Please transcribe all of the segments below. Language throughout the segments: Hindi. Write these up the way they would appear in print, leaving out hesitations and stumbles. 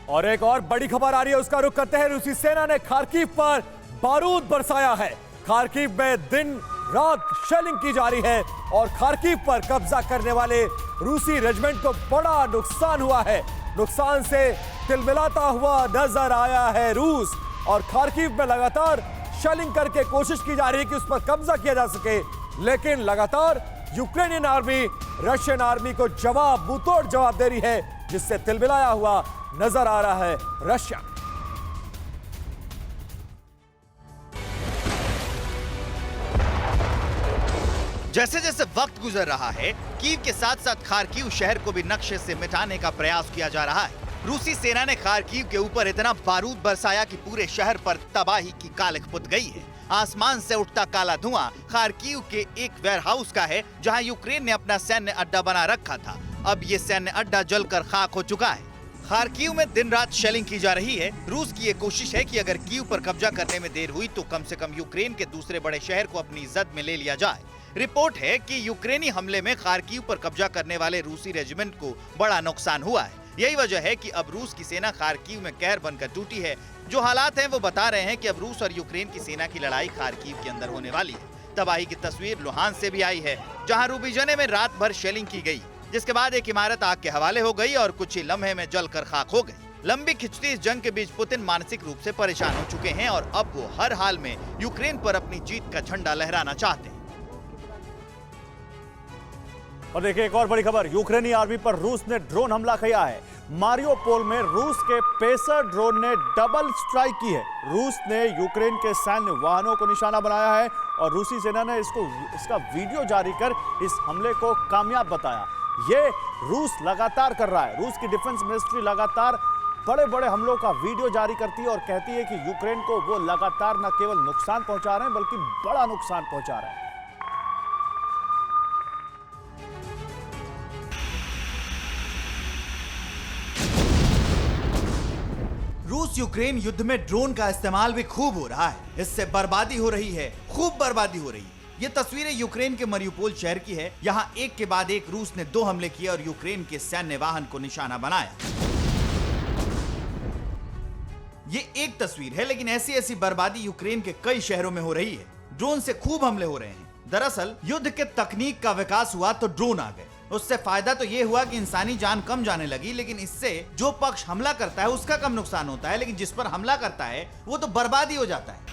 और एक और बड़ी खबर आ रही है, उसका रुख करते हैं। रूसी सेना ने खार्किव पर बारूद बरसाया है। खार्किव में दिन रात शेलिंग की जा रही है और खार्किव पर कब्जा करने वाले रूसी रेजिमेंट को बड़ा नुकसान हुआ है। नुकसान से तिलमिलाता हुआ नजर आया है रूस, और खार्किव में लगातार शेलिंग करके कोशिश की जा रही है कि उस पर कब्जा किया जा सके, लेकिन लगातार यूक्रेनियन आर्मी रशियन आर्मी को मुंहतोड़ जवाब दे रही है, जिससे तिलमिलाया हुआ नजर आ रहा है रशिया। जैसे जैसे वक्त गुजर रहा है, कीव के साथ साथ खार्किव शहर को भी नक्शे से मिटाने का प्रयास किया जा रहा है। रूसी सेना ने खार्किव के ऊपर इतना बारूद बरसाया कि पूरे शहर पर तबाही की कालिख पुत गई है। आसमान से उठता काला धुआं खार्किव के एक वेयरहाउस का है, जहां यूक्रेन ने अपना सैन्य अड्डा बना रखा था। अब ये सैन्य अड्डा जलकर खाक हो चुका है। खार्किव में दिन रात शेलिंग की जा रही है। रूस की ये कोशिश है कि अगर कीव पर कब्जा करने में देर हुई तो कम से कम यूक्रेन के दूसरे बड़े शहर को अपनी जद में ले लिया जाए। रिपोर्ट है कि यूक्रेनी हमले में खार्किव पर कब्जा करने वाले रूसी रेजिमेंट को बड़ा नुकसान हुआ है। यही वजह है कि अब रूस की सेना खार्किव में कहर बनकर टूटी है। जो हालात हैं वो बता रहे हैं कि अब रूस और यूक्रेन की सेना की लड़ाई खार्किव के अंदर होने वाली है। तबाही की तस्वीर लुहांस से भी आई है, जहां रूबिजने में रात भर शेलिंग की गई, जिसके बाद एक इमारत आग के हवाले हो गई और कुछ ही लम्हे में जलकर खाक हो गई। लंबी खिंचती इस जंग के बीच पुतिन मानसिक रूप से परेशान हो चुके हैं और अब वो हर हाल में यूक्रेन पर अपनी जीत का झंडा लहराना चाहते हैं। और देखिए एक और बड़ी खबर, यूक्रेनी आर्मी पर रूस ने ड्रोन हमला किया है। मारियोपोल में रूस के पेसर ड्रोन ने डबल स्ट्राइक की है। रूस ने यूक्रेन के सैन्य वाहनों को निशाना बनाया है और रूसी सेना ने इसका वीडियो जारी कर इस हमले को कामयाब बताया। ये रूस लगातार कर रहा है। रूस की डिफेंस मिनिस्ट्री लगातार बड़े बड़े हमलों का वीडियो जारी करती है और कहती है कि यूक्रेन को वो लगातार न केवल नुकसान पहुंचा रहे हैं बल्कि बड़ा नुकसान पहुंचा रहे हैं। रूस यूक्रेन युद्ध में ड्रोन का इस्तेमाल भी खूब हो रहा है। इससे बर्बादी हो रही है, खूब बर्बादी हो रही है। ये तस्वीरें यूक्रेन के मारियोपोल शहर की है। यहाँ एक के बाद एक रूस ने 2 हमले किए और यूक्रेन के सैन्य वाहन को निशाना बनाया। ये एक तस्वीर है, लेकिन ऐसी ऐसी बर्बादी यूक्रेन के कई शहरों में हो रही है। ड्रोन से खूब हमले हो रहे हैं। दरअसल युद्ध के तकनीक का विकास हुआ तो ड्रोन आ गए। उससे फायदा तो ये हुआ कि इंसानी जान कम जाने लगी, लेकिन इससे जो पक्ष हमला करता है उसका कम नुकसान होता है, लेकिन जिस पर हमला करता है वो तो बर्बादी हो जाता है।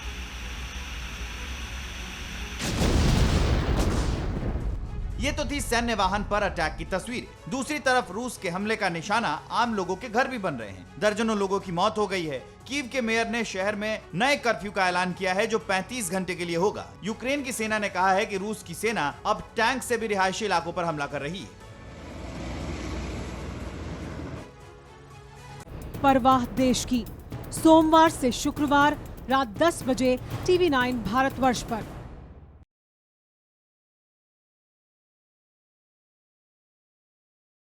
ये तो थी सैन्य वाहन पर अटैक की तस्वीर। दूसरी तरफ रूस के हमले का निशाना आम लोगों के घर भी बन रहे हैं। दर्जनों लोगों की मौत हो गई है। कीव के मेयर ने शहर में नए कर्फ्यू का ऐलान किया है, जो 35 घंटे के लिए होगा। यूक्रेन की सेना ने कहा है कि रूस की सेना अब टैंक से भी रिहायशी इलाकों पर हमला कर रही है। परवाह देश की, सोमवार से शुक्रवार रात 10 बजे TV9 भारतवर्ष पर।